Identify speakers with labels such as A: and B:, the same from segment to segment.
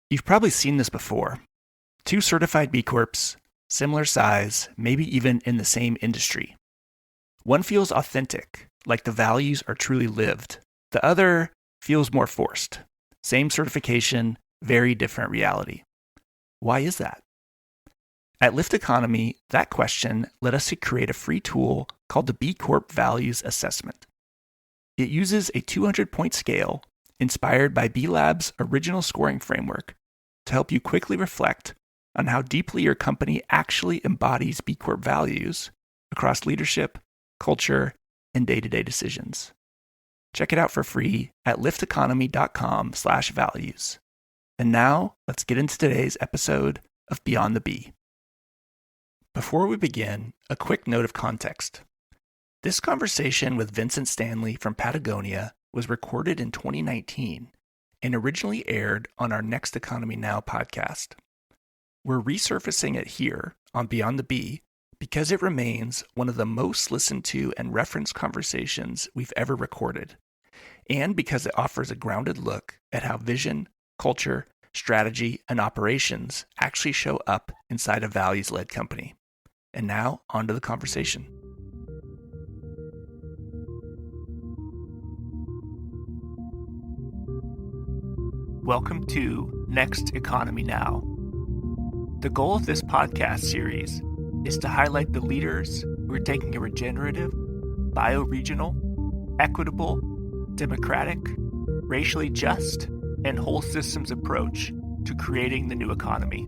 A: You've probably seen this before. Two certified B Corps, similar size, maybe even in the same industry. One feels authentic, like the values are truly lived. The other feels more forced. Same certification, very different reality. Why is that? At Lift Economy, that question led us to create a free tool called the B Corp Values Assessment. It uses a 200-point scale inspired by B Lab's original scoring framework to help you quickly reflect on how deeply your company actually embodies B Corp values across leadership, culture, and day-to-day decisions. Check it out for free at lifteconomy.com/values. And now, let's get into today's episode of Beyond the B. Before we begin, a quick note of context. This conversation with Vincent Stanley from Patagonia was recorded in 2019 and originally aired on our Next Economy Now podcast. We're resurfacing it here on Beyond the B because it remains one of the most listened to and referenced conversations we've ever recorded, and because it offers a grounded look at how vision, culture, strategy, and operations actually show up inside a values-led company. And now, on to the conversation. Welcome to Next Economy Now. The goal of this podcast series is to highlight the leaders who are taking a regenerative, bioregional, equitable, democratic, racially just, and whole systems approach to creating the new economy.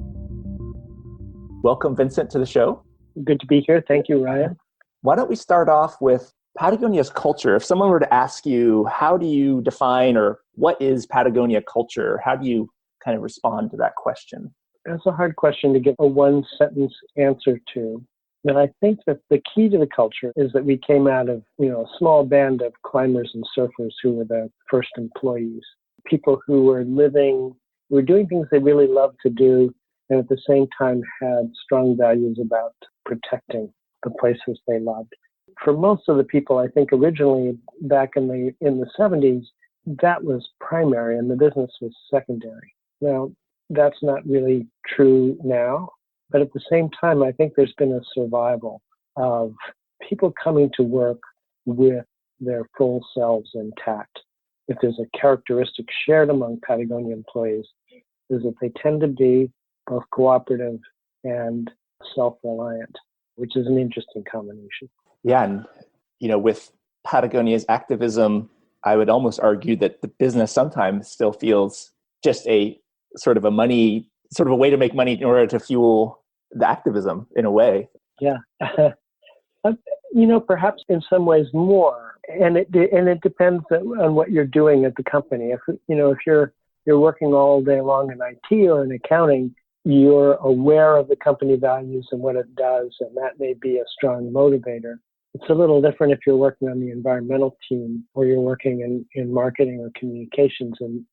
A: Welcome, Vincent, to the show.
B: Good to be here. Thank you, Ryan.
A: Why don't we start off with Patagonia's culture? If someone were to ask you, how do you define or what is Patagonia culture? How do you kind of respond to that question?
B: That's a hard question to give a one-sentence answer to. But I think that the key to the culture is that we came out of, a small band of climbers and surfers who were the first employees. People who were doing things they really loved to do, and at the same time had strong values about protecting the places they loved. For most of the people, I think originally back in the 70s, that was primary and the business was secondary. Now, that's not really true now, but at the same time, I think there's been a survival of people coming to work with their full selves intact. If there's a characteristic shared among Patagonia employees, is that they tend to be both cooperative and self-reliant, which is an interesting combination.
A: Yeah, and with Patagonia's activism, I would almost argue that the business sometimes still feels just a way to make money in order to fuel the activism in a way.
B: Yeah. Perhaps in some ways more, and it depends on what you're doing at the company. If you're working all day long in IT or in accounting, you're aware of the company values and what it does, and that may be a strong motivator. It's a little different if you're working on the environmental team or you're working in marketing or communications and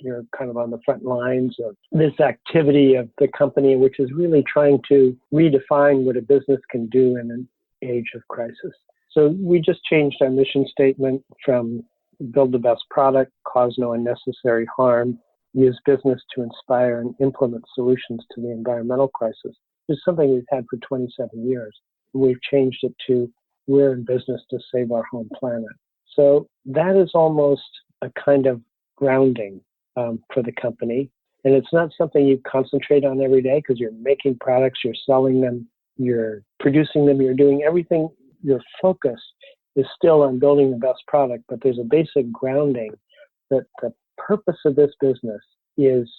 B: you're kind of on the front lines of this activity of the company, which is really trying to redefine what a business can do in an age of crisis. So we just changed our mission statement from build the best product, cause no unnecessary harm, use business to inspire and implement solutions to the environmental crisis. It's something we've had for 27 years. We've changed it to we're in business to save our home planet. So that is almost a kind of grounding for the company. And it's not something you concentrate on every day because you're making products, you're selling them, you're producing them, you're doing everything. Your focus is still on building the best product, but there's a basic grounding that the purpose of this business is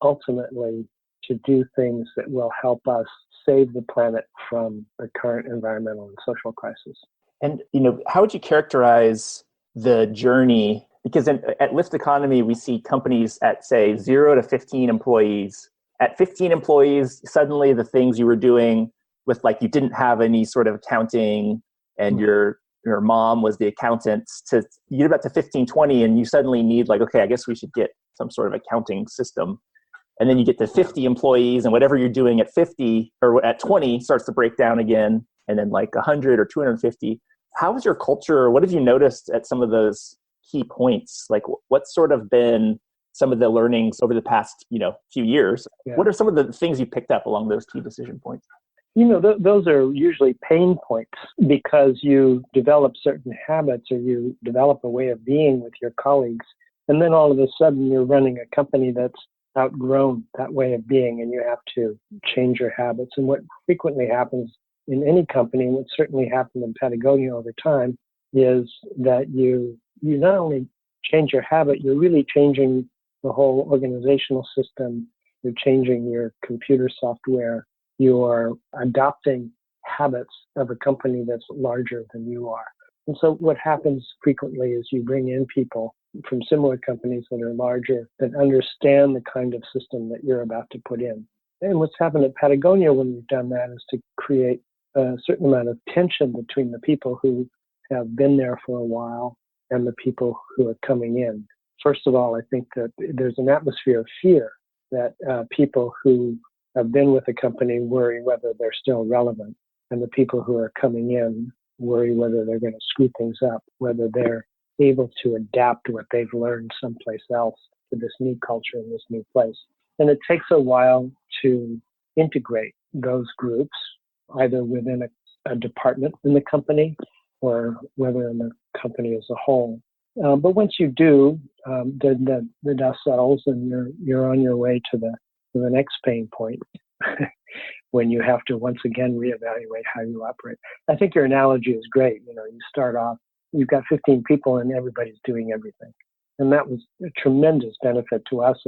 B: ultimately to do things that will help us save the planet from the current environmental and social crisis.
A: And, how would you characterize the journey? Because at Lift Economy, we see companies at, say, 0 to 15 employees. At 15 employees, suddenly the things you were doing with, you didn't have any sort of accounting and your mom was the accountant, you get up to 15, 20, and you suddenly need okay, I guess we should get some sort of accounting system. And then you get to 50 employees, and whatever you're doing at 50 or at 20 starts to break down again, and then 100 or 250. How has your culture, or what have you noticed at some of those key points? What's sort of been
C: some of the learnings over the past, few years.
B: Yeah.
C: What are some of the things you picked up along those key decision points?
B: Those are usually pain points because you develop certain habits or you develop a way of being with your colleagues. And then all of a sudden you're running a company that's outgrown that way of being and you have to change your habits. And what frequently happens in any company, and what certainly happened in Patagonia over time, is that you not only change your habit, you're really changing the whole organizational system. You're changing your computer software. You are adopting habits of a company that's larger than you are. And so what happens frequently is you bring in people from similar companies that are larger that understand the kind of system that you're about to put in. And what's happened at Patagonia when we've done that is to create a certain amount of tension between the people who have been there for a while and the people who are coming in. First of all, I think that there's an atmosphere of fear that people who have been with the company worry whether they're still relevant, and the people who are coming in worry whether they're going to screw things up, whether they're able to adapt what they've learned someplace else to this new culture in this new place. And it takes a while to integrate those groups, either within a department in the company or whether in the company as a whole. But once you do, then the dust settles and you're on your way to the next pain point when you have to once again reevaluate how you operate. I think your analogy is great. You start off, you've got 15 people and everybody's doing everything. And that was a tremendous benefit to us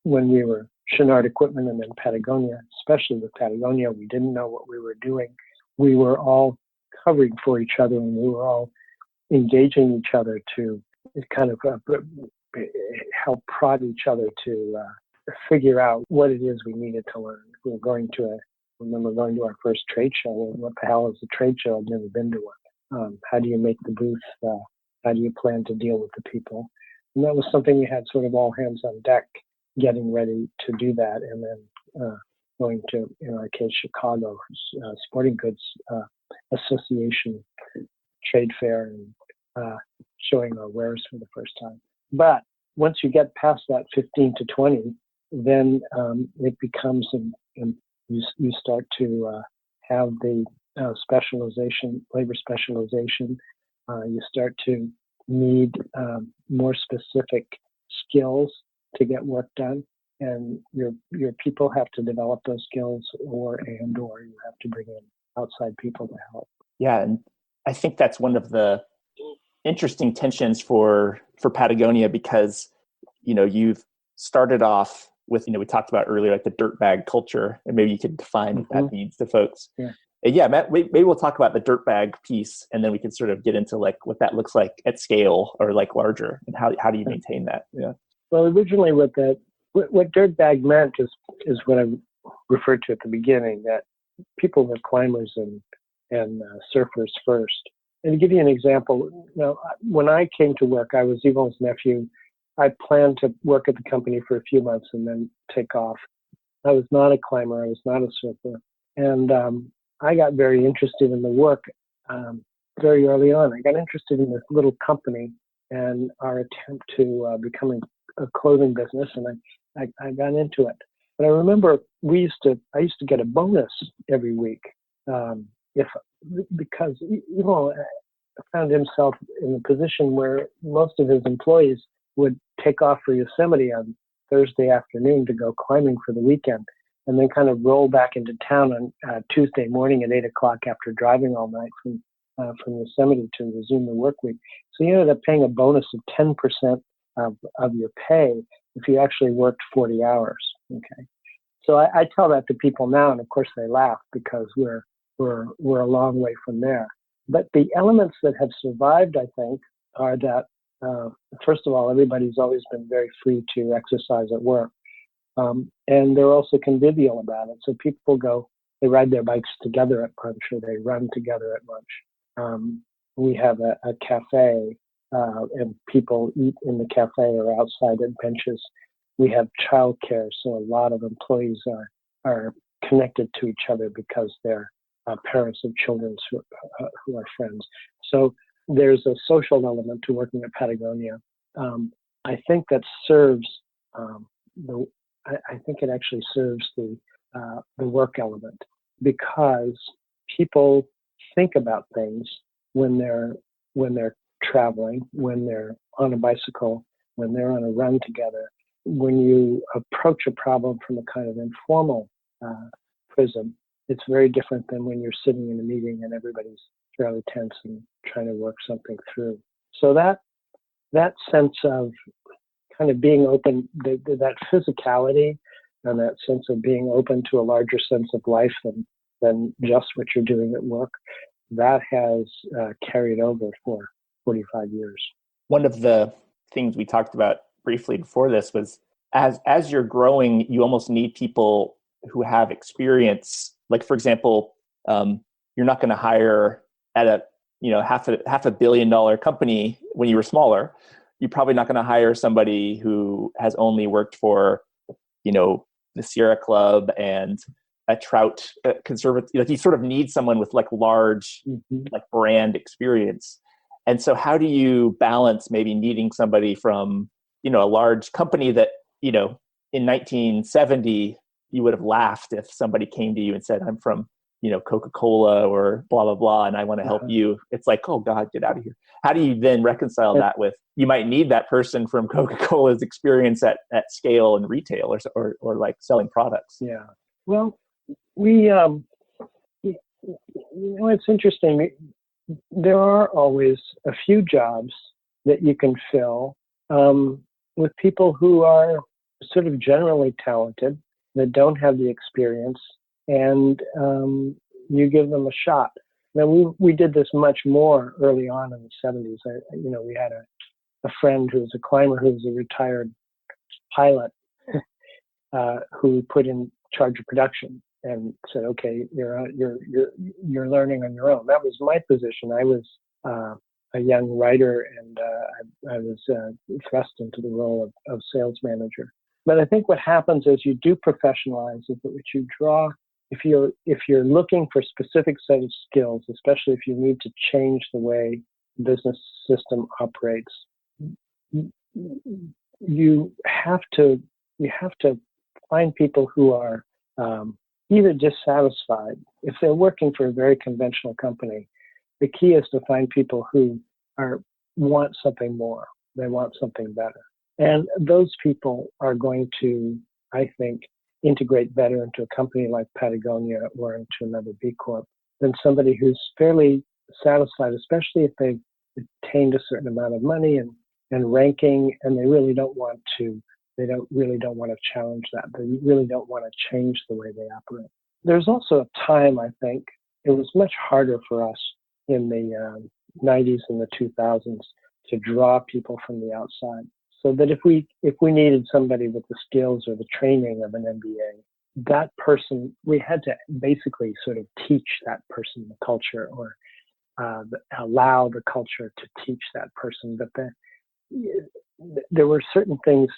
B: when we were Chenard Equipment and then Patagonia, especially with Patagonia. We didn't know what we were doing. We were all covering for each other and we were all engaging each other to kind of help prod each other to figure out what it is we needed to learn. We were going to our first trade show. What the hell is a trade show? I've never been to one. How do you make the booth? How do you plan to deal with the people? And that was something we had sort of all hands on deck getting ready to do that. And then going to, in our case, Chicago, Sporting Goods Association trade fair and showing our wares for the first time. But once you get past that 15 to 20, then it becomes, you start to have the labor specialization. You start to need more specific skills to get work done, and your people have to develop those skills, or you have to bring in outside people to help.
C: Yeah, and I think that's one of the interesting tensions for Patagonia, because you've started off with, we talked about earlier, like the dirtbag culture, and maybe you could define what that means to folks.
B: Yeah.
C: And yeah, Matt, maybe we'll talk about the dirtbag piece, and then we can sort of get into like what that looks like at scale or like larger, and how do you maintain that? Yeah.
B: Well, originally what dirtbag meant is what I referred to at the beginning, that people were climbers and surfers first. And to give you an example, when I came to work, I was Yvonne's nephew. I planned to work at the company for a few months and then take off. I was not a climber. I was not a surfer. And I got very interested in the work very early on. I got interested in this little company and our attempt to become a clothing business, and I got into it. But I remember I used to get a bonus every week because found himself in a position where most of his employees would take off for Yosemite on Thursday afternoon to go climbing for the weekend, and then kind of roll back into town on Tuesday morning at 8:00 after driving all night from Yosemite to resume the work week. So you ended up paying a bonus of 10% of your pay if you actually worked 40 hours. Okay, so I tell that to people now, and of course they laugh because we're a long way from there. But the elements that have survived, I think, are that first of all, everybody's always been very free to exercise at work. And they're also convivial about it. So people they ride their bikes together at lunch, or they run together at lunch. We have a cafe, and people eat in the cafe or outside at benches. We have childcare, so a lot of employees are connected to each other because they're parents of children who are friends. So there's a social element to working at Patagonia. I think that serves the I think it actually serves the work element, because people think about things when they're traveling, when they're on a bicycle, when they're on a run together. When you approach a problem from a kind of informal prism, it's very different than when you're sitting in a meeting and everybody's fairly tense and trying to work something through. So that sense of kind of being open, that physicality and that sense of being open to a larger sense of life than just what you're doing at work, that has carried over for 45 years.
C: One of the things we talked about briefly before this was as you're growing, you almost need people who have experience. Like, for example, you're not going to hire at a half a $1 billion company when you were smaller. You're probably not going to hire somebody who has only worked for, the Sierra Club and a trout conservative. Like, you sort of need someone with like large, like brand experience. And so how do you balance maybe needing somebody from, a large company that, in 1970, you would have laughed if somebody came to you and said, I'm from, Coca-Cola or blah, blah, blah, and I want to help you. It's like, oh God, get out of here. How do you then reconcile that with, you might need that person from Coca-Cola's experience at scale and retail or like selling products?
B: Yeah. Well, we, it's interesting. There are always a few jobs that you can fill with people who are sort of generally talented, that don't have the experience, and you give them a shot. Now, we did this much more early on in the 70s. We had a friend who was a climber, who was a retired pilot, who we put in charge of production and said, okay, you're learning on your own. That was my position. I was a young writer, and I was thrust into the role of sales manager. But I think what happens is you do professionalize is that what you draw, if you're looking for a specific set of skills, especially if you need to change the way the business system operates, you have to find people who are either dissatisfied. If they're working for a very conventional company, the key is to find people who want something more. They want something better. And those people are going to, I think, integrate better into a company like Patagonia or into another B Corp than somebody who's fairly satisfied, especially if they've attained a certain amount of money and ranking, and they really don't want to challenge that. They really don't want to change the way they operate. There's also a time, I think, it was much harder for us in the 90s and the 2000s to draw people from the outside. So that if we needed somebody with the skills or the training of an MBA, that person, we had to basically sort of teach that person the culture, or allow the culture to teach that person. But there were certain things.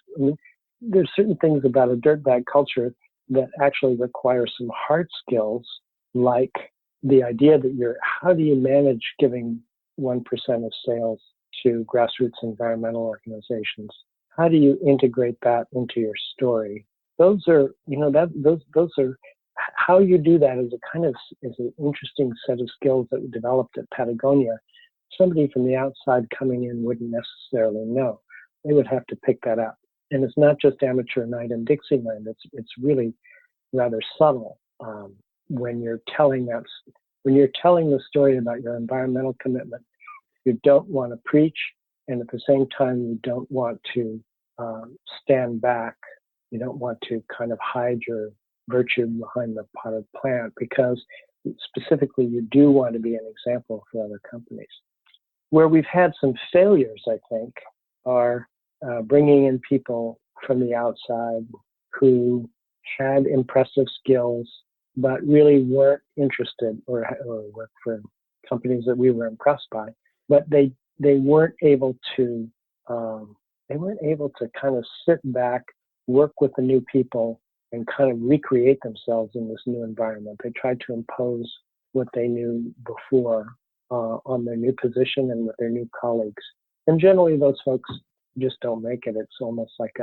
B: There's certain things about a dirtbag culture that actually require some hard skills, like the idea that how do you manage giving 1% of sales to grassroots environmental organizations? How do you integrate that into your story? Those are, those are how you do that is an interesting set of skills that we developed at Patagonia. Somebody from the outside coming in wouldn't necessarily know. They would have to pick that up. And it's not just amateur night in Dixieland. It's really rather subtle when you're telling the story about your environmental commitment. You don't want to preach, and at the same time, you don't want to stand back. You don't want to kind of hide your virtue behind the potted plant, because specifically, you do want to be an example for other companies. Where we've had some failures, I think, are bringing in people from the outside who had impressive skills, but really weren't interested or worked for companies that we were impressed by. But they weren't able to kind of sit back, work with the new people, and kind of recreate themselves in this new environment. They tried to impose what they knew before on their new position and with their new colleagues. And generally, those folks just don't make it. It's almost like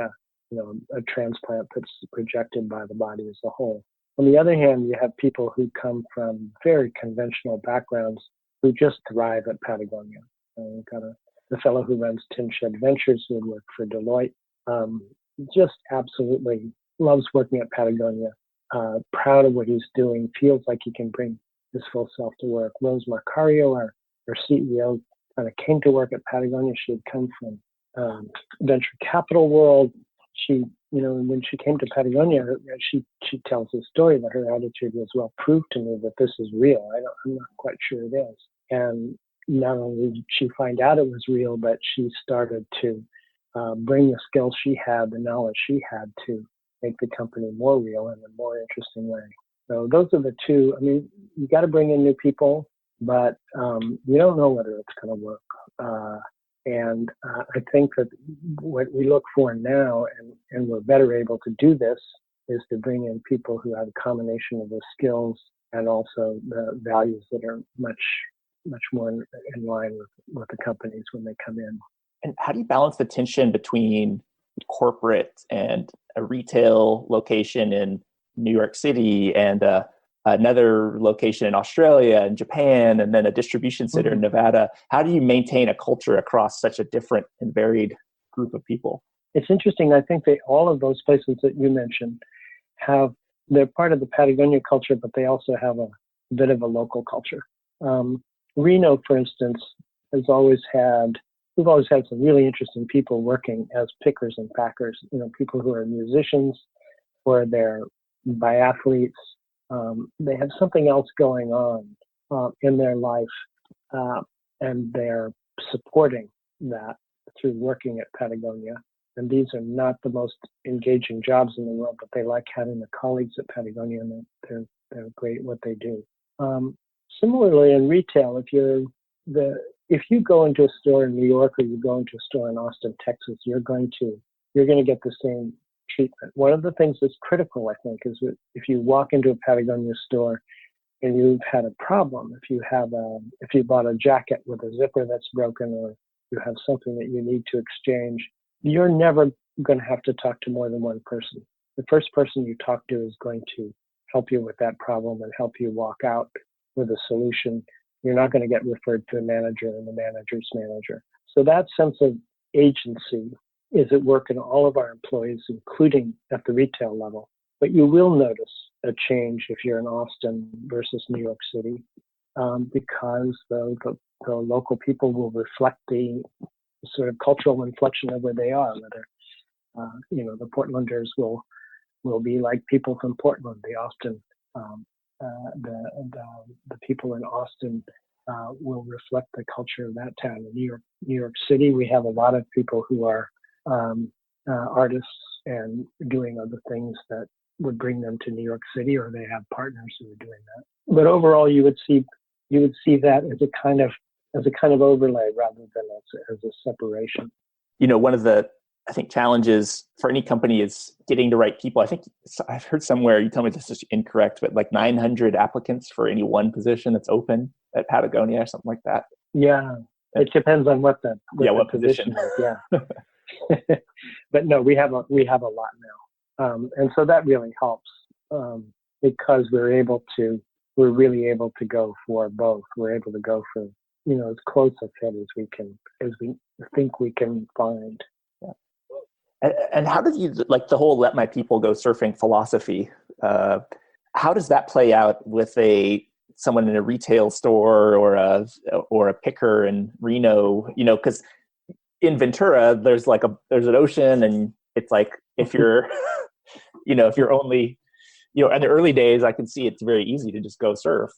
B: a transplant that's rejected by the body as a whole. On the other hand, you have people who come from very conventional backgrounds who just thrive at Patagonia. We've got the fellow who runs Tin Shed Ventures, who worked for Deloitte, just absolutely loves working at Patagonia, proud of what he's doing, feels like he can bring his full self to work. Rose Marcario, our CEO, kind of came to work at Patagonia. She had come from venture capital world. She, when she came to Patagonia, she tells the story that her attitude was, well, prove to me that this is real. I'm not quite sure it is. And not only did she find out it was real, but she started to bring the skills she had, the knowledge she had to make the company more real in a more interesting way. So those are the two. I mean, you got to bring in new people, but you don't know whether it's going to work. And I think that what we look for now, and we're better able to do this, is to bring in people who have a combination of the skills and also the values that are much more in line with the companies when they come in.
C: And how do you balance the tension between corporate and a retail location in New York City and another location in Australia and Japan, and then a distribution center in Nevada? How do you maintain a culture across such a different and varied group of people?
B: It's interesting. I think all of those places that you mentioned they're part of the Patagonia culture, but they also have a bit of a local culture. Reno, for instance, we've always had some really interesting people working as pickers and packers, people who are musicians or they're biathletes. They have something else going on in their life, and they're supporting that through working at Patagonia. And these are not the most engaging jobs in the world, but they like having the colleagues at Patagonia, and they're great at what they do. Similarly, in retail, if you go into a store in New York or you go into a store in Austin, Texas, you're going to get the same treatment. One of the things that's critical, I think, is that if you walk into a Patagonia store and you've had a problem, if you bought a jacket with a zipper that's broken, or you have something that you need to exchange, you're never going to have to talk to more than one person. The first person you talk to is going to help you with that problem and help you walk out with a solution. You're not going to get referred to a manager and the manager's manager. So that sense of agency is at work in all of our employees, including at the retail level. But you will notice a change if you're in Austin versus New York City, because the local people will reflect the sort of cultural inflection of where they are. Whether the Portlanders will be like people from Portland. The people in Austin will reflect the culture of that town. In New York City, we have a lot of people who are artists and doing other things that would bring them to New York City, or they have partners who are doing that. But overall, you would see that as a kind of overlay rather than as a separation.
C: One of the challenges for any company is getting the right people. I think I've heard somewhere, you tell me this is incorrect, but like 900 applicants for any one position that's open at Patagonia or something like that.
B: Yeah, it depends on what position is. Yeah. But no, we have a lot now, and so that really helps because we're really able to go for both. We're able to go for as close a fit as we think we can find.
C: Yeah. And how did you the whole "let my people go surfing" philosophy? How does that play out with someone in a retail store or a picker in Reno? Because in Ventura, there's an ocean, and it's like if you're, if you're only, in the early days, I can see it's very easy to just go surf.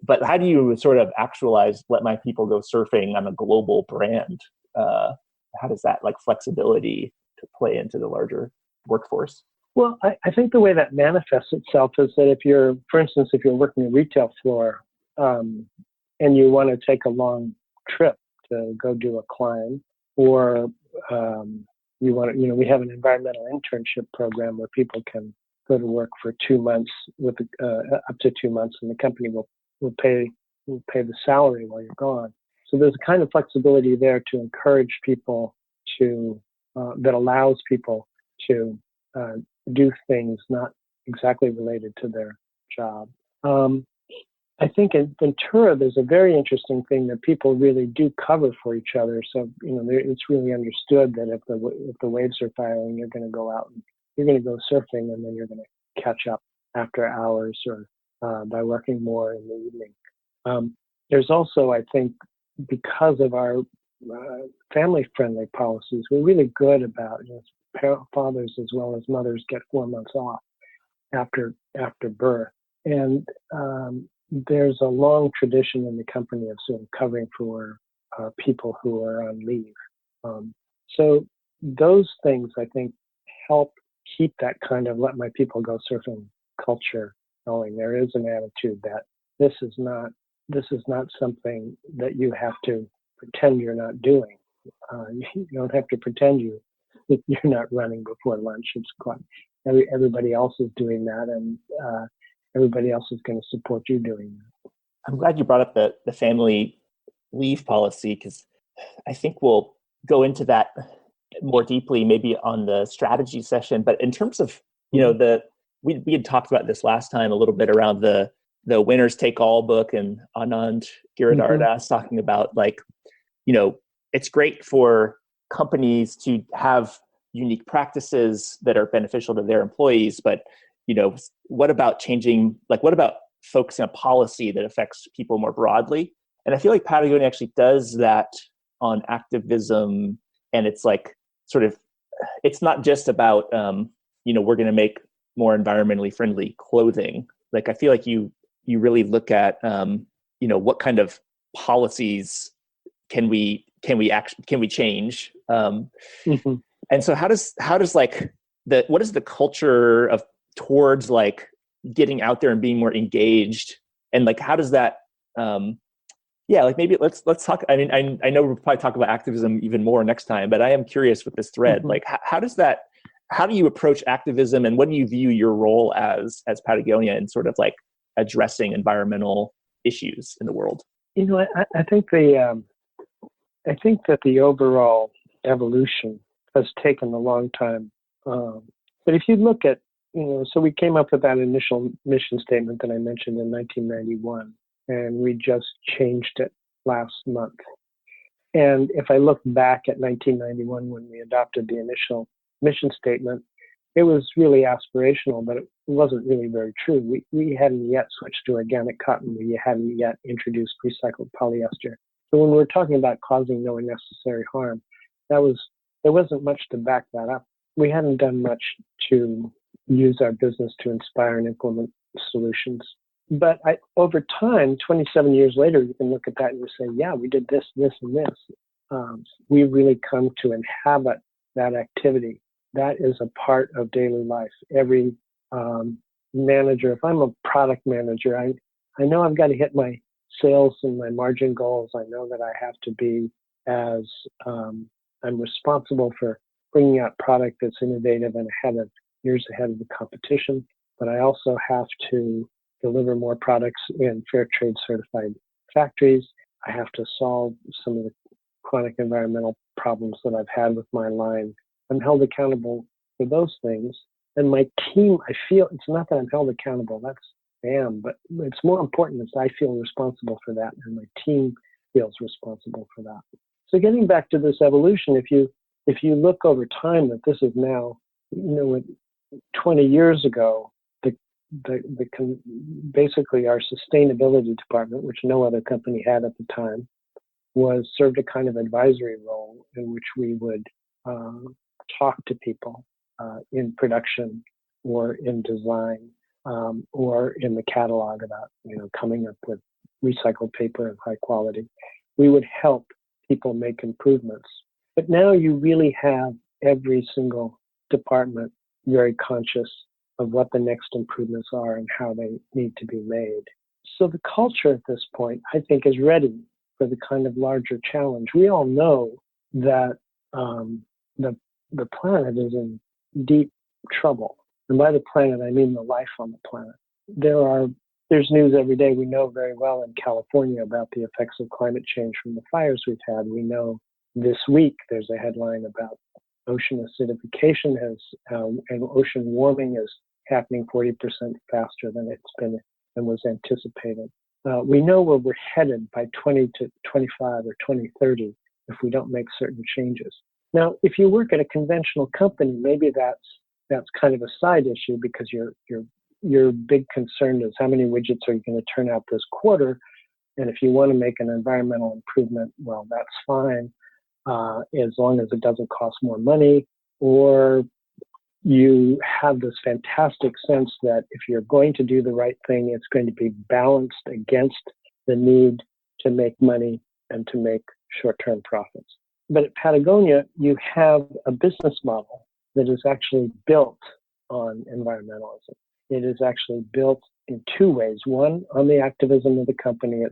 C: But how do you sort of actualize "let my people go surfing" on a global brand? How does that flexibility to play into the larger workforce?
B: Well, I think the way that manifests itself is that if you're working a retail floor and you want to take a long trip to go do a climb, or we have an environmental internship program where people can go to work for 2 months with up to 2 months, and the company will pay the salary while you're gone. So there's a kind of flexibility there to encourage people that allows people to do things not exactly related to their job. I think in Ventura, there's a very interesting thing that people really do cover for each other. So, it's really understood that if the waves are filing, you're going to go out and you're going to go surfing, and then you're going to catch up after hours or by working more in the evening. There's also, I think, because of our family-friendly policies, we're really good about, fathers as well as mothers get 4 months off after birth. And there's a long tradition in the company of sort of covering for people who are on leave. So those things, I think, help keep that kind of let my people go surfing culture going. There is an attitude that this is not something that you have to pretend you're not doing. You don't have to pretend you're not running before lunch. It's quite everybody else is doing that, and everybody else is going to support you doing that.
C: I'm glad you brought up the family leave policy, because I think we'll go into that more deeply maybe on the strategy session. But in terms of, we had talked about this last time a little bit around the Winners Take All book, and Anand Giridharadas talking about it's great for companies to have unique practices that are beneficial to their employees, but what about focusing on policy that affects people more broadly? And I feel like Patagonia actually does that on activism, and it's it's not just about we're going to make more environmentally friendly clothing. Like, I feel like you really look at what kind of policies can we change, and so how does what is the culture of towards getting out there and being more engaged, and how does that maybe let's talk. I mean, I know we'll probably talk about activism even more next time, but I am curious with this thread, how do you approach activism, and what do you view your role as Patagonia in sort of addressing environmental issues in the world?
B: I think that the overall evolution has taken a long time. But if you look at, so we came up with that initial mission statement that I mentioned in 1991, and we just changed it last month. And if I look back at 1991, when we adopted the initial mission statement, it was really aspirational, but it wasn't really very true. We hadn't yet switched to organic cotton. We hadn't yet introduced recycled polyester. So when we're talking about causing no unnecessary harm, there wasn't much to back that up. We hadn't done much to use our business to inspire and implement solutions. But over time, 27 years later, you can look at that and you say, yeah, we did this, this, and this. We've really come to inhabit that activity. That is a part of daily life. Every manager, if I'm a product manager, I know I've got to hit my sales and my margin goals. I know that I have to be I'm responsible for bringing out product that's innovative and years ahead of the competition. But I also have to deliver more products in fair trade certified factories. I have to solve some of the chronic environmental problems that I've had with my line. I'm held accountable for those things. And my team, I feel it's not that I'm held accountable, I am, but it's more important that I feel responsible for that, and my team feels responsible for that. So getting back to this evolution, if you look over time, that this is now, 20 years ago, basically our sustainability department, which no other company had at the time, served a kind of advisory role in which we would talk to people in production or in design or in the catalog about coming up with recycled paper of high quality. We would help people make improvements. But now you really have every single department very conscious of what the next improvements are and how they need to be made. So the culture at this point, I think, is ready for the kind of larger challenge. We all know that the planet is in deep trouble. And by the planet, I mean the life on the planet. There's news every day. We know very well in California about the effects of climate change from the fires we've had. We know this week there's a headline about Ocean acidification and ocean warming is happening 40% faster than it's been and was anticipated. We know where we're headed by 20 to 25 or 2030 if we don't make certain changes. Now, if you work at a conventional company, maybe that's kind of a side issue because your big concern is how many widgets are you going to turn out this quarter? And if you want to make an environmental improvement, well, that's fine, as long as it doesn't cost more money, or you have this fantastic sense that if you're going to do the right thing, it's going to be balanced against the need to make money and to make short-term profits. But at Patagonia, you have a business model that is actually built on environmentalism. It is actually built in two ways. One, on the activism of the company.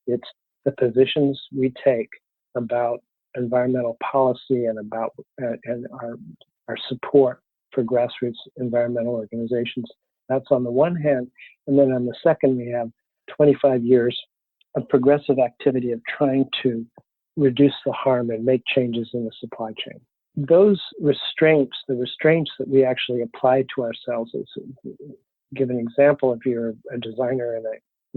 B: It's the positions we take about environmental policy and about and our support for grassroots environmental organizations. That's on the one hand. And then on the second, we have 25 years of progressive activity of trying to reduce the harm and make changes in the supply chain. Those restraints, the restraints that we actually apply to ourselves, give an example, if you're a designer in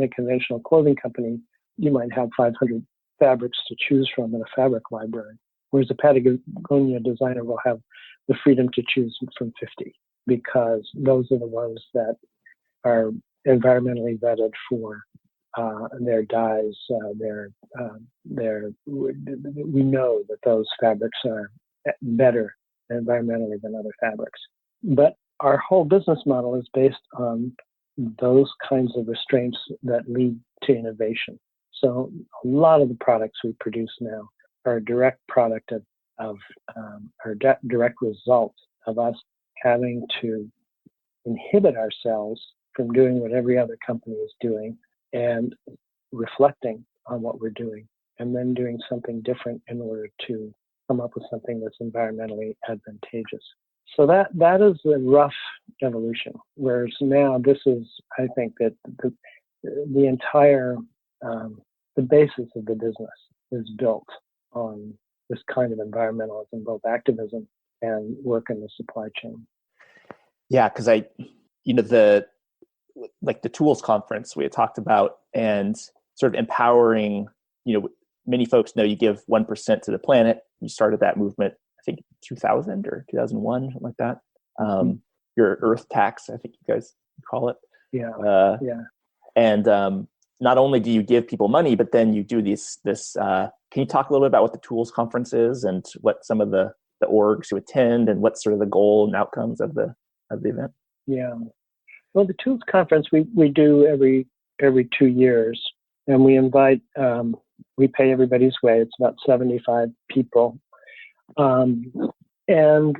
B: a conventional clothing company, you might have 500 fabrics to choose from in a fabric library, whereas a Patagonia designer will have the freedom to choose from 50 because those are the ones that are environmentally vetted for their dyes. We know that those fabrics are better environmentally than other fabrics. But our whole business model is based on those kinds of restraints that lead to innovation. So a lot of the products we produce now are a direct product direct result of us having to inhibit ourselves from doing what every other company is doing and reflecting on what we're doing and then doing something different in order to come up with something that's environmentally advantageous. So that is the rough evolution. Whereas now this is, I think that the entire, the basis of the business is built on this kind of environmentalism, both activism and work in the supply chain.
C: Yeah, because the tools conference we had talked about and sort of empowering, many folks know you give 1% to the planet. You started that movement, I think 2000 or 2001, something like that. Your Earth tax, I think you guys call it.
B: Yeah.
C: And not only do you give people money, but then you do this. Can you talk a little bit about what the tools conference is and what some of the orgs who attend and what's sort of the goal and outcomes of the event?
B: Yeah. Well, the tools conference we do every 2 years, and we invite. We pay everybody's way. It's about 75 people, and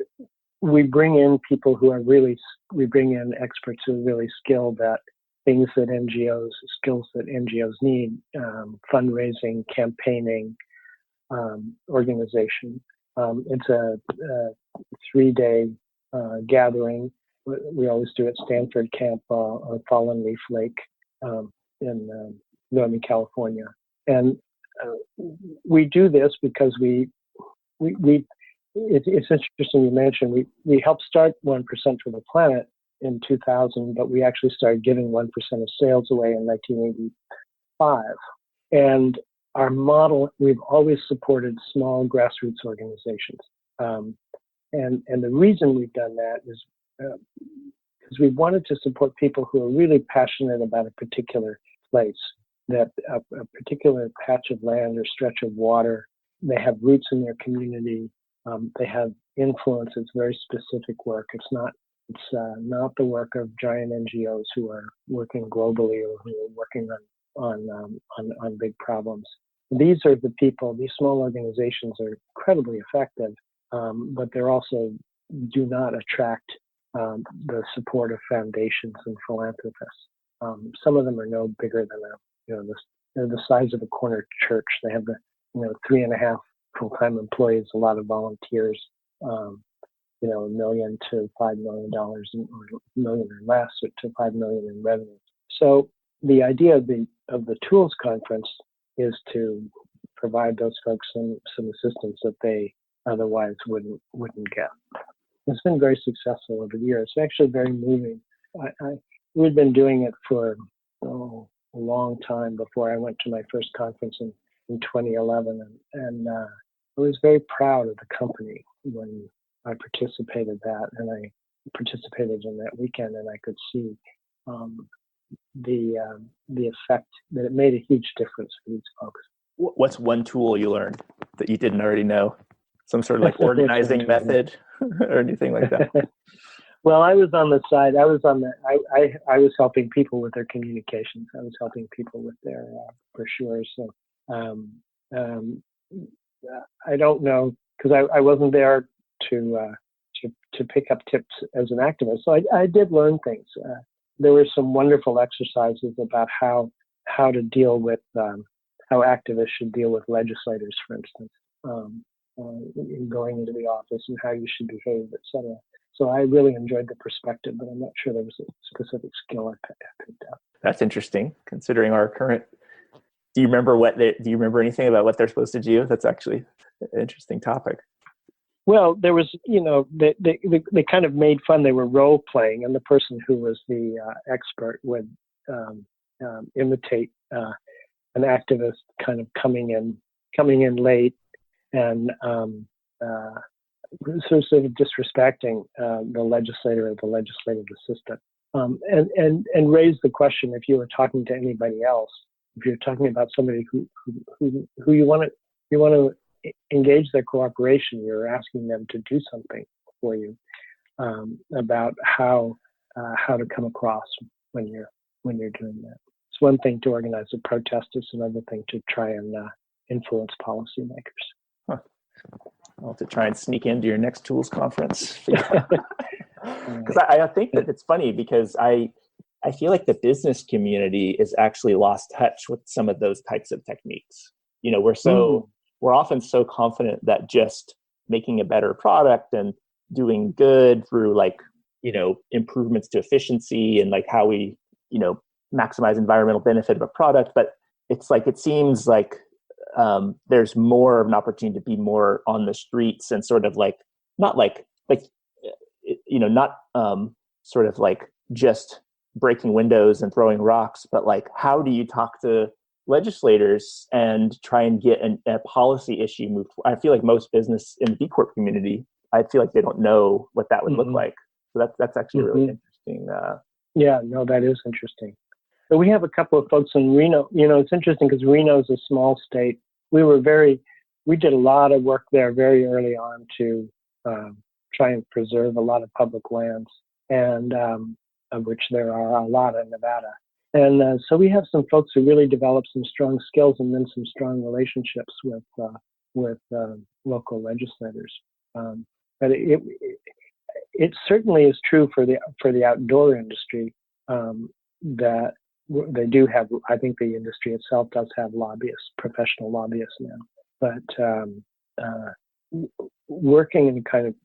B: we bring in people who are we bring in experts who are really skilled at things that skills that NGOs need, fundraising, campaigning, organization. It's a 3-day gathering. We always do at Stanford Camp on Fallen Leaf Lake in Northern California. And we do this because it's interesting you mentioned, we helped start 1% for the Planet in 2000, but we actually started giving 1% of sales away in 1985. And our model, we've always supported small grassroots organizations. And the reason we've done that is because we wanted to support people who are really passionate about a particular place, that a particular patch of land or stretch of water. They have roots in their community. They have influence. It's very specific work. It's not the work of giant NGOs who are working globally or who are working on big problems. These are the people. These small organizations are incredibly effective, but they're also do not attract the support of foundations and philanthropists. Some of them are no bigger than they're the size of a corner church. They have 3.5 full-time employees, a lot of volunteers, $1 million to $5 million, or $1 million or less, to $5 million in revenue. So the idea of the tools conference is to provide those folks some assistance that they otherwise wouldn't get. It's been very successful over the years. It's actually very moving. We'd been doing it for a long time before I went to my first conference in 2011, and I was very proud of the company when I participated and I participated in that weekend, and I could see the effect that it made a huge difference for these folks.
C: What's one tool you learned that you didn't already know? Some sort of like organizing method or anything like that?
B: Well, I was on the side. I was helping people with their communications. I was helping people with their brochures. So I don't know, because I wasn't there to pick up tips as an activist. So I did learn things. There were some wonderful exercises about how to deal with how activists should deal with legislators, for instance, in going into the office, and how you should behave, etc. So I really enjoyed the perspective, but I'm not sure there was a specific skill I picked up.
C: That's interesting, considering our current. Do you remember anything about what they're supposed to do? That's actually an interesting topic.
B: Well, there was, they kind of made fun. They were role playing, and the person who was the expert would imitate an activist kind of coming in late and sort of disrespecting the legislator or the legislative assistant, and raise the question, if you were talking to anybody else, if you're talking about somebody who you want to engage their cooperation, you're asking them to do something for you, about how to come across when you're doing that. It's one thing to organize a protest; it's another thing to try and influence policymakers.
C: Huh. I'll have to try and sneak into your next tools conference. Because I think that it's funny, because I feel like the business community is actually lost touch with some of those types of techniques. We're often so confident that just making a better product and doing good through improvements to efficiency and how we, maximize environmental benefit of a product. But it's it seems like there's more of an opportunity to be more on the streets and sort of not sort of just breaking windows and throwing rocks, but how do you talk to legislators and try and get a policy issue moved? I feel like most business in the B Corp community, I feel like they don't know what that would look like. So that's actually really interesting.
B: Yeah, no, that is interesting. But we have a couple of folks in Reno. It's interesting because Reno is a small state. We did a lot of work there very early on to try and preserve a lot of public lands, and of which there are a lot in Nevada. And so we have some folks who really developed some strong skills and then some strong relationships with local legislators. But it certainly is true for the outdoor industry, that they do have. I think the industry itself does have lobbyists, professional lobbyists now. But working in kind of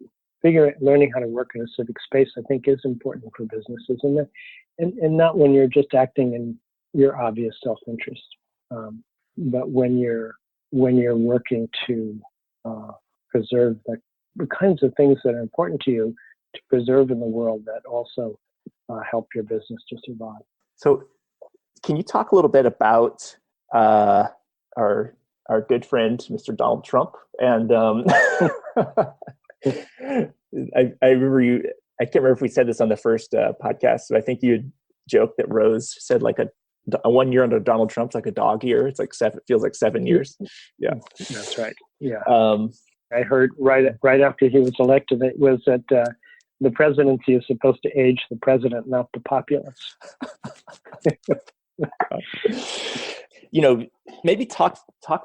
B: learning how to work in a civic space, I think, is important for businesses, and not when you're just acting in your obvious self-interest, but when you're working to preserve the kinds of things that are important to you to preserve in the world, that also help your business to survive. So,
C: can you talk a little bit about our good friend, Mr. Donald Trump? And I remember I can't remember if we said this on the first podcast, but I think you had joked that Rose said a 1 year under Donald Trump's like a dog year. It's it feels like 7 years. Yeah,
B: that's right. Yeah. I heard right after he was elected, it was that the presidency is supposed to age the president, not the populace.
C: Maybe talk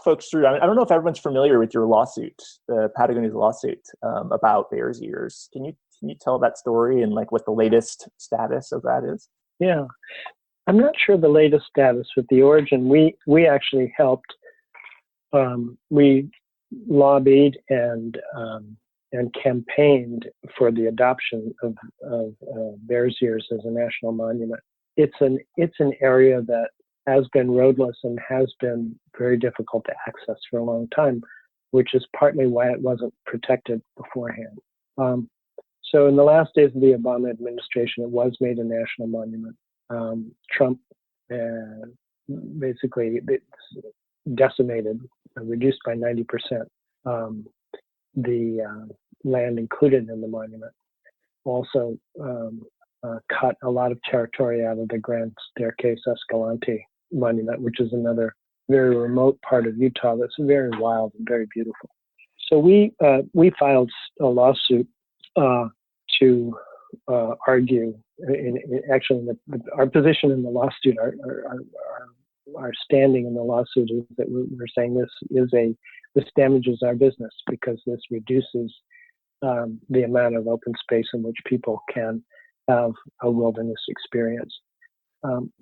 C: folks through. I don't know if everyone's familiar with your lawsuit, Patagonia's lawsuit about Bears Ears. Can you tell that story and what the latest status of that is?
B: Yeah, I'm not sure the latest status with the origin. We actually helped. We lobbied and campaigned for the adoption of Bears Ears as a national monument. It's an area that has been roadless and has been very difficult to access for a long time. which is partly why it wasn't protected beforehand. So in the last days of the Obama administration, it was made a national monument. Trump basically decimated, reduced by 90% the land included in the monument. Also cut a lot of territory out of the Grand Staircase Escalante monument, which is another very remote part of Utah that's very wild and very beautiful. So we filed a lawsuit to argue. Actually, our position in the lawsuit, our standing in the lawsuit is that we're saying this damages our business because this reduces the amount of open space in which people can have a wilderness experience.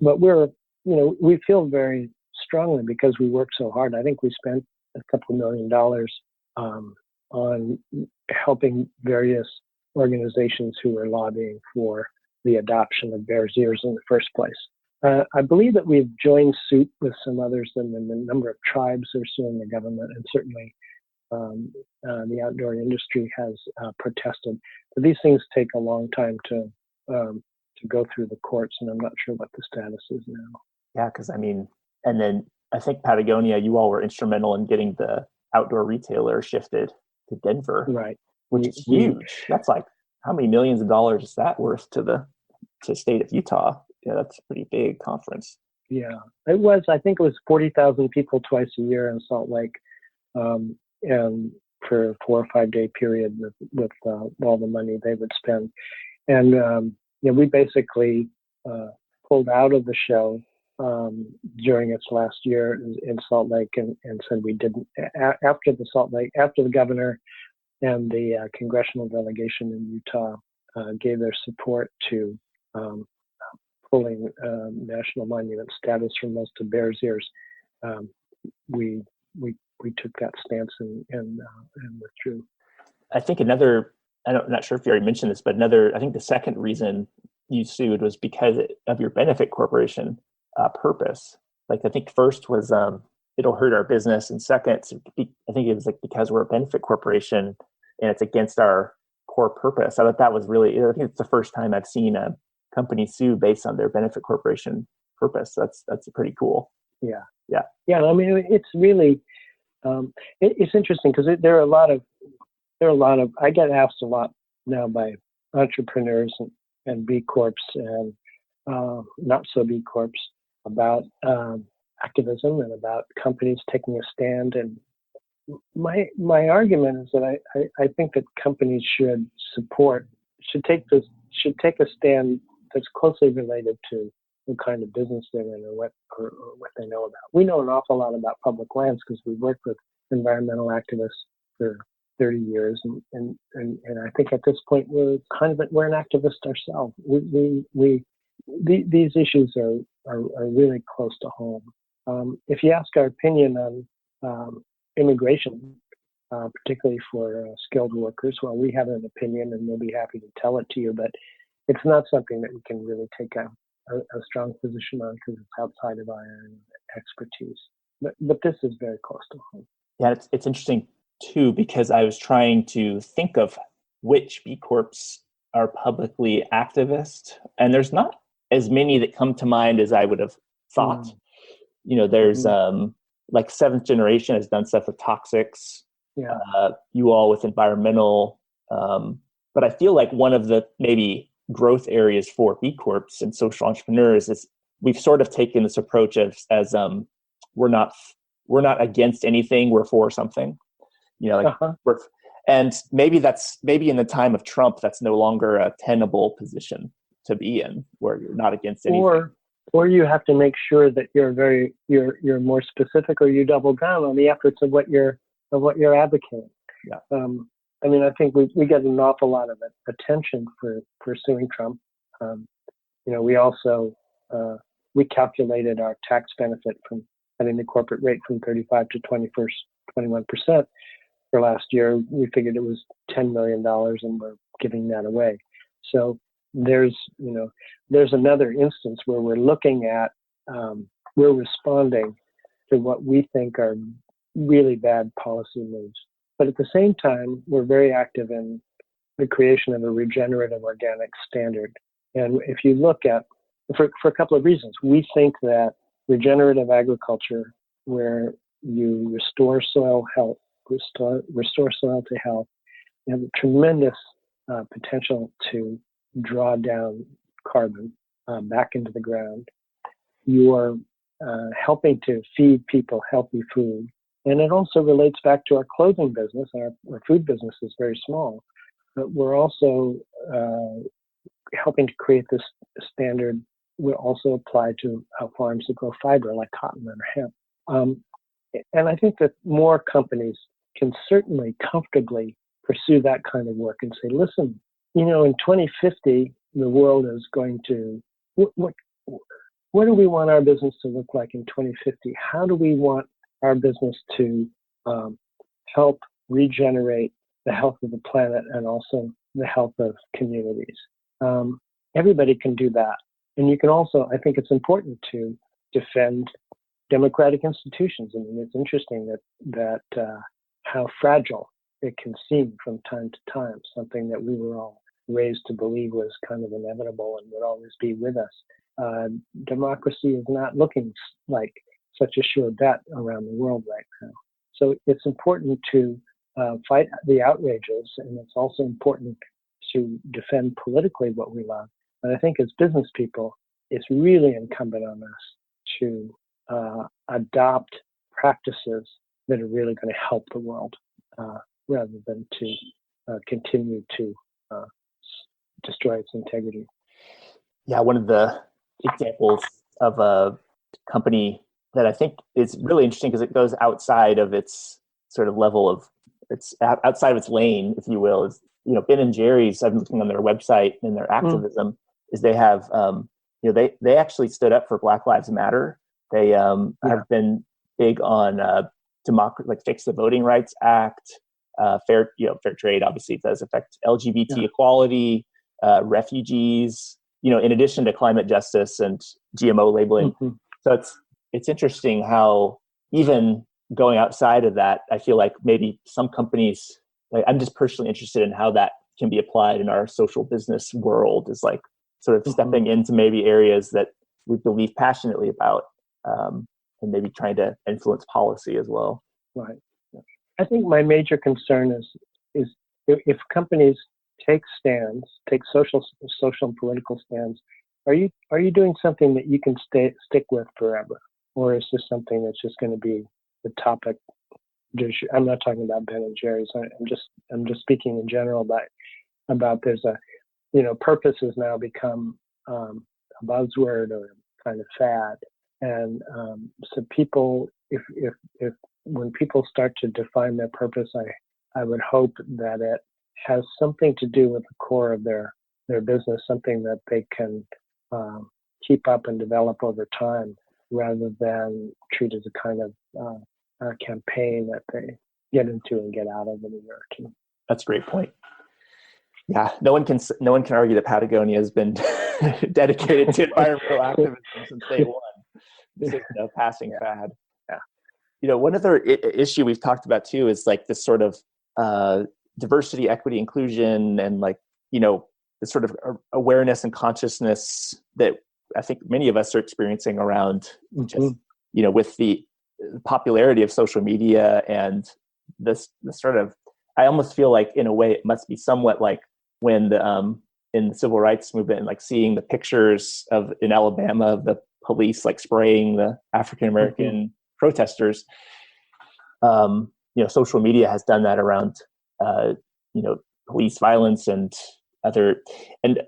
B: But we feel very strongly because we work so hard. I think we spent a couple $1 million on helping various organizations who were lobbying for the adoption of bears' ears in the first place. I believe that we've joined suit with some others, and then the number of tribes are suing the government, and certainly the outdoor industry has protested. But these things take a long time to go through the courts, and I'm not sure what the status is now.
C: Yeah, because and then I think Patagonia, you all were instrumental in getting the outdoor retailer shifted to Denver,
B: right?
C: Which is huge. That's like, how many millions of dollars is that worth to the state of Utah? Yeah, that's a pretty big conference.
B: Yeah, it was. I think it was 40,000 people twice a year in Salt Lake, and for a 4 or 5 day period with all the money they would spend. And we basically pulled out of the show during its last year in Salt Lake, and said we didn't. After the governor and the congressional delegation in Utah gave their support to pulling national monument status from most of Bears Ears, we took that stance and withdrew.
C: I think I'm not sure if you already mentioned this, but I think the second reason you sued was because of your benefit corporation purpose. Like, I think first was it'll hurt our business, and second, I think it was like because we're a benefit corporation and it's against our core purpose. I thought that was really, I think it's the first time I've seen a company sue based on their benefit corporation purpose. That's pretty cool.
B: Yeah.
C: I
B: mean, it's really it's interesting because there are a lot of I get asked a lot now by entrepreneurs and B Corps and not so B Corps about activism and about companies taking a stand. And my argument is that I think that companies should take a stand that's closely related to the kind of business they're in or what they know about. We know an awful lot about public lands because we've worked with environmental activists for 30 years, and I think at this point we're an activist ourselves. These issues are really close to home. If you ask our opinion on immigration, particularly for skilled workers, well, we have an opinion, and we'll be happy to tell it to you. But it's not something that we can really take a strong position on because it's outside of our expertise. But this is very close to home.
C: Yeah, it's interesting too, because I was trying to think of which B Corps are publicly activist, and there's not as many that come to mind as I would have thought. There's like Seventh Generation has done stuff with toxics.
B: Yeah.
C: You all with environmental, but I feel like one of the maybe growth areas for B Corps and social entrepreneurs is we've sort of taken this approach as we're not against anything, we're for something. And maybe in the time of Trump, that's no longer a tenable position to be in, where you're not against anything.
B: Or you have to make sure that you're more specific, or you double down on the efforts of what you're advocating.
C: Yeah.
B: I think we get an awful lot of attention for suing Trump. We also we calculated our tax benefit from having the corporate rate from 35 to 21% for last year. We figured it was $10 million, and we're giving that away. So there's another instance where we're looking at we're responding to what we think are really bad policy moves. But at the same time, we're very active in the creation of a regenerative organic standard. And if you look at, for a couple of reasons, we think that regenerative agriculture, where you restore soil health, restore soil to health, you have a tremendous potential to draw down carbon back into the ground. You are helping to feed people healthy food. And it also relates back to our clothing business. Our food business is very small, but we're also helping to create this standard will also apply to farms that grow fiber like cotton and hemp. And I think that more companies can certainly comfortably pursue that kind of work and say, listen, in 2050, the world is going to, what do we want our business to look like in 2050? How do we want our business to help regenerate the health of the planet and also the health of communities? Everybody can do that. And you can also, I think it's important to defend democratic institutions. I mean, it's interesting that how fragile it can seem from time to time, something that we were all raised to believe was kind of inevitable and would always be with us. Democracy is not looking like such a sure bet around the world right now. So it's important to fight the outrages, and it's also important to defend politically what we love. But I think as business people, it's really incumbent on us to adopt practices that are really going to help the world rather than to continue to destroy its integrity.
C: Yeah, one of the examples of a company that I think is really interesting because it goes outside of its sort of level of, it's outside of its lane, if you will, is, Ben and Jerry's, I've been looking on their website and their activism, is they have, they actually stood up for Black Lives Matter. They have been big on democracy, like Fix the Voting Rights Act, fair trade. Obviously, it does affect LGBT equality, refugees. In addition to climate justice and GMO labeling. So it's interesting how even going outside of that, I feel like maybe some companies. Like, I'm just personally interested in how that can be applied in our social business world. Is like sort of stepping into maybe areas that we believe passionately about, and maybe trying to influence policy as well.
B: Right. I think my major concern is if companies take social and political stands, are you doing something that you can stick with forever, or is this something that's just going to be the topic? I'm not talking about Ben and Jerry's. I'm just speaking in general about there's a purpose has now become a buzzword or kind of fad, and so people if when people start to define their purpose, I would hope that it has something to do with the core of their business, something that they can keep up and develop over time, rather than treat as a kind of a campaign that they get into and get out of in a year or two.
C: That's a great point. Yeah, no one can argue that Patagonia has been dedicated to environmental activism since day one. This is a passing fad. Yeah. One other issue we've talked about too is like this sort of diversity, equity, inclusion, and like this sort of awareness and consciousness that I think many of us are experiencing around just with the popularity of social media and this sort of, I almost feel like in a way it must be somewhat like when in the civil rights movement, and like seeing the pictures in Alabama of the police like spraying the African American protesters. Social media has done that around police violence and other, and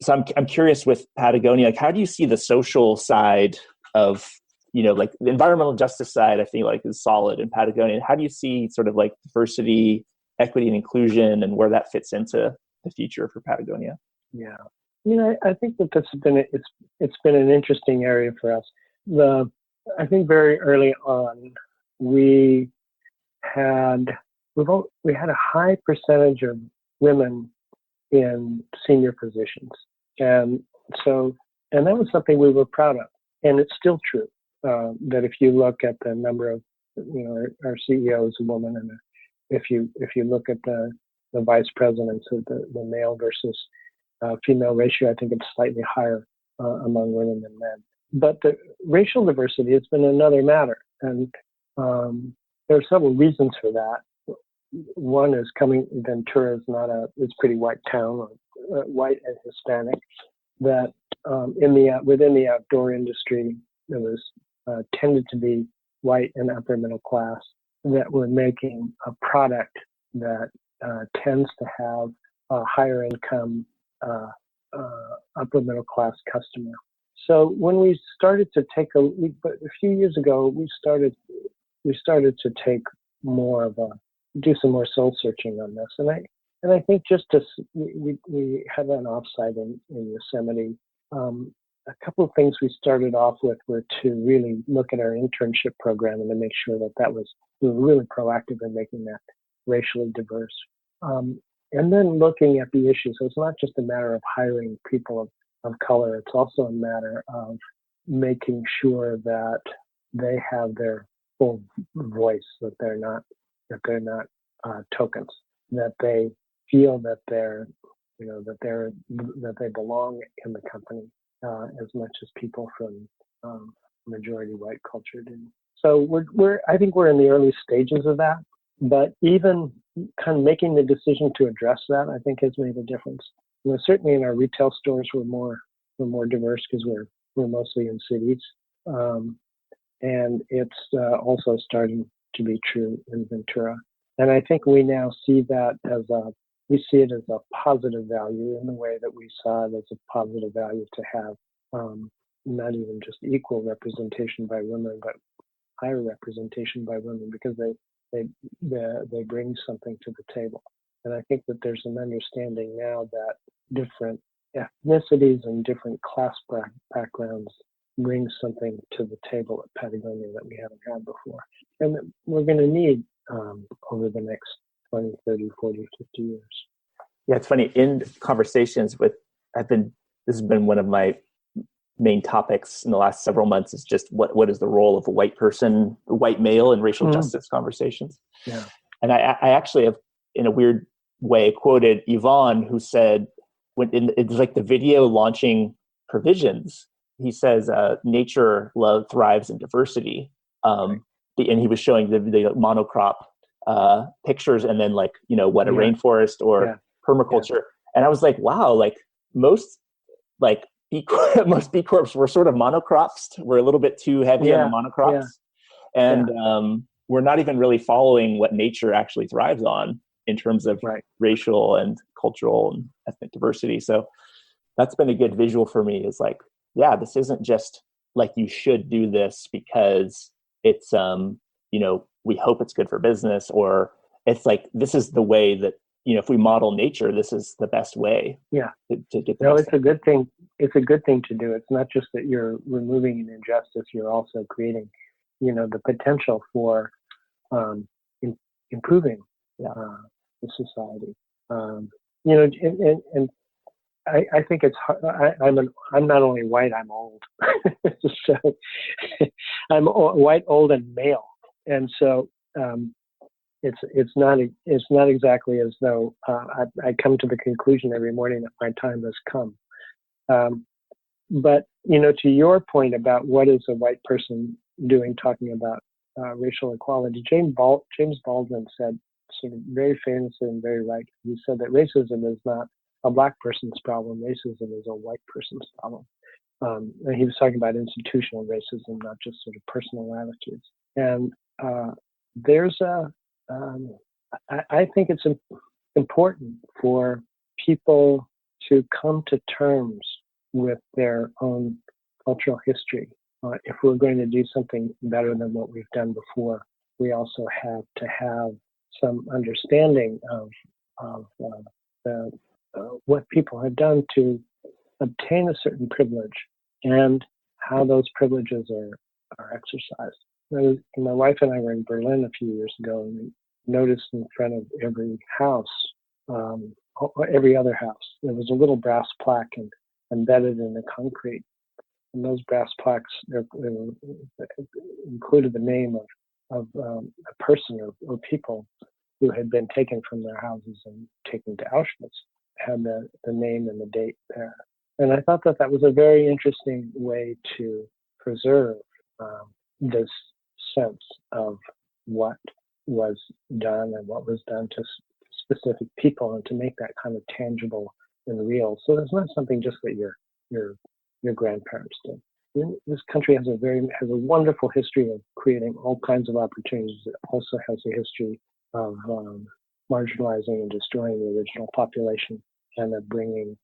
C: so I'm curious with Patagonia, like how do you see the social side of like the environmental justice side, I think like is solid in Patagonia. How do you see sort of like diversity, equity, and inclusion, and where that fits into the future for Patagonia?
B: Yeah, I think that it's been an interesting area for us. I think very early on we had a high percentage of women in senior positions, and that was something we were proud of, and it's still true. That if you look at the number of our CEO is a woman, and if you look at the vice presidents of the male versus female ratio, I think it's slightly higher among women than men. But the racial diversity has been another matter, and there are several reasons for that. One is Ventura is pretty white town, white and Hispanic. That within the outdoor industry, there was tended to be white and upper middle class that were making a product that tends to have a higher income, upper middle class customer. So when we started to a few years ago, we started to take do some more soul searching on this, and I think we had an offsite in Yosemite. A couple of things we started off with were to really look at our internship program and to make sure we were really proactive in making that racially diverse. And then looking at the issues. So it's not just a matter of hiring people of color. It's also a matter of making sure that they have their full voice, that they're not tokens, that they feel that they belong in the company as much as people from majority white culture do. So I think we're in the early stages of that, but even kind of making the decision to address that, I think has made a difference. Certainly in our retail stores, we're more diverse because we're mostly in cities, and it's also starting to be true in Ventura. And I think we now see that we see it as a positive value in the way that we saw it as a positive value to have not even just equal representation by women, but higher representation by women, because they bring something to the table. And I think that there's an understanding now that different ethnicities and different class backgrounds bring something to the table at Patagonia that we haven't had before, and that we're going to need over the next 20, 30, 40, 50 years.
C: Yeah, it's funny. In conversations this has been one of my main topics in the last several months, is just what is the role of a white male in racial justice conversations.
B: Yeah.
C: And I actually have, in a weird way, quoted Yvonne, who said, it's like the video launching provisions, he says, nature thrives in diversity. And he was showing the monocrop pictures, and then a rainforest or permaculture. Yeah. And I was like, wow, most B Corps were sort of monocrops. We're a little bit too heavy on the monocrops. Yeah. And we're not even really following what nature actually thrives on in terms of racial and cultural and ethnic diversity. So that's been a good visual for me, is this isn't just you should do this because it's, we hope it's good for business, or it's this is the way that, if we model nature, this is the best way.
B: Yeah.
C: To get
B: it's a good thing. It's a good thing to do. It's not just that you're removing an injustice, you're also creating, the potential for improving the society. And I think it's hard. I'm not only white, I'm old. So I'm white, old, and male, and so it's not exactly as though I come to the conclusion every morning that my time has come. But to your point about what is a white person doing, talking about racial equality, James Baldwin said, sort of very famously and very right. He said that racism is not a black person's problem. Racism is a white person's problem. And he was talking about institutional racism, not just sort of personal attitudes. And I think it's important for people to come to terms with their own cultural history. If we're going to do something better than what we've done before, we also have to have some understanding of what people have done to obtain a certain privilege and how those privileges are exercised. My wife and I were in Berlin a few years ago, and we noticed in front of every house, every other house, there was a little brass plaque embedded in the concrete. And those brass plaques included the name of a person or people who had been taken from their houses and taken to Auschwitz had the name and the date there. And I thought that was a very interesting way to preserve this sense of what was done and what was done to specific people, and to make that kind of tangible and real. So it's not something just that your grandparents did. This country has a wonderful history of creating all kinds of opportunities. It also has a history of marginalizing and destroying the original population, and of bringing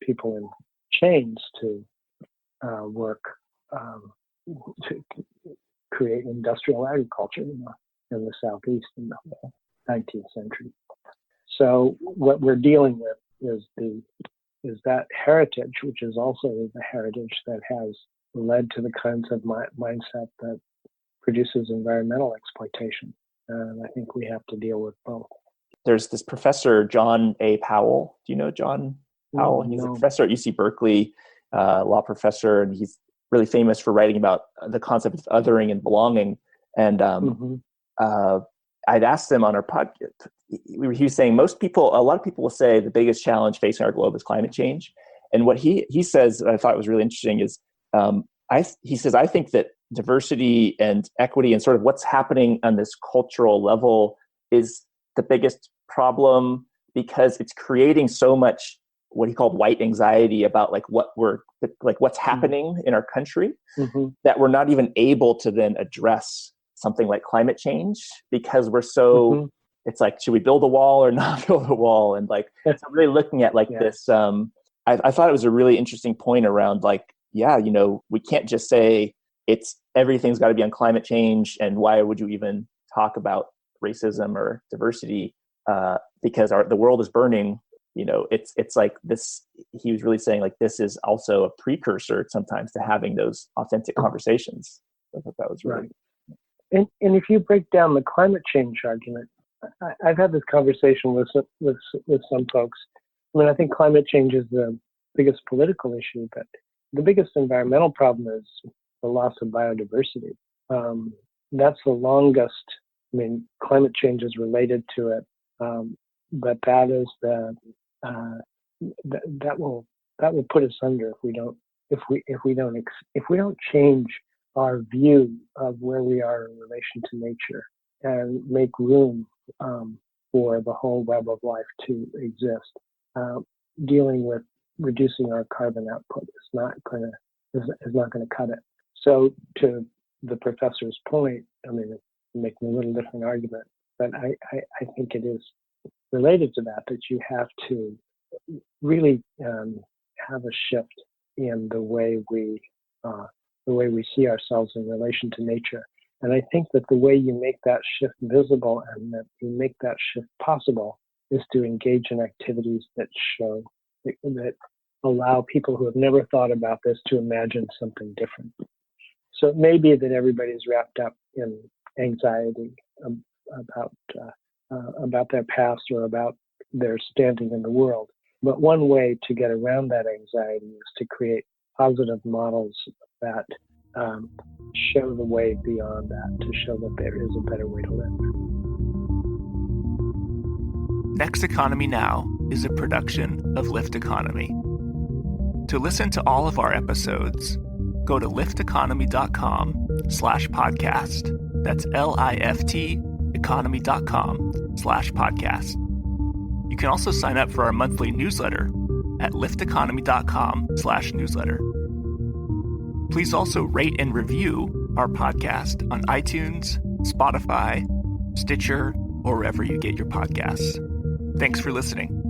B: people in chains to work to create industrial agriculture in the Southeast in the 19th century. So what we're dealing with is that heritage, which is also the heritage that has led to the kinds of mindset that produces environmental exploitation. And I think we have to deal with both.
C: There's this professor, John A. Powell. Do you know John Powell? He's a professor at UC Berkeley, law professor, and he's really famous for writing about the concept of othering and belonging. And I'd asked him on our podcast, he was saying a lot of people will say the biggest challenge facing our globe is climate change. And what he says, I thought was really interesting, is he says, I think that diversity and equity and sort of what's happening on this cultural level is the biggest problem, because it's creating so much what he called white anxiety about what's happening in our country, that we're not even able to then address something like climate change, because we're so it's like, should we build a wall or not build a wall? And so really looking at this, I thought it was a really interesting point around we can't just say everything's got to be on climate change, and why would you even talk about racism or diversity, because the world is burning. It's like this, he was really saying this is also a precursor sometimes to having those authentic conversations. I thought that was really
B: right. And if you break down the climate change argument, I've had this conversation with some folks. I mean, I think climate change is the biggest political issue, but the biggest environmental problem is the loss of biodiversity. That's the longest. I mean, climate change is related to it, but that is that will put us under if we don't change our view of where we are in relation to nature and make room for the whole web of life to exist. Dealing with reducing our carbon output is not going to cut it. So to the professor's point, I mean, making a little different argument, but I think it is related to that you have to really have a shift in the way we see ourselves in relation to nature. And I think that the way you make that shift visible and that you make that shift possible is to engage in activities that allow people who have never thought about this to imagine something different. So it may be that everybody's wrapped up in anxiety about their past or about their standing in the world. But one way to get around that anxiety is to create positive models that show the way beyond that, to show that there is a better way to live.
A: Next Economy Now is a production of Lift Economy. To listen to all of our episodes, go to lifteconomy.com/podcast. That's LIFT economy.com/podcast. You can also sign up for our monthly newsletter at lifteconomy.com/newsletter. Please also rate and review our podcast on iTunes, Spotify, Stitcher, or wherever you get your podcasts. Thanks for listening.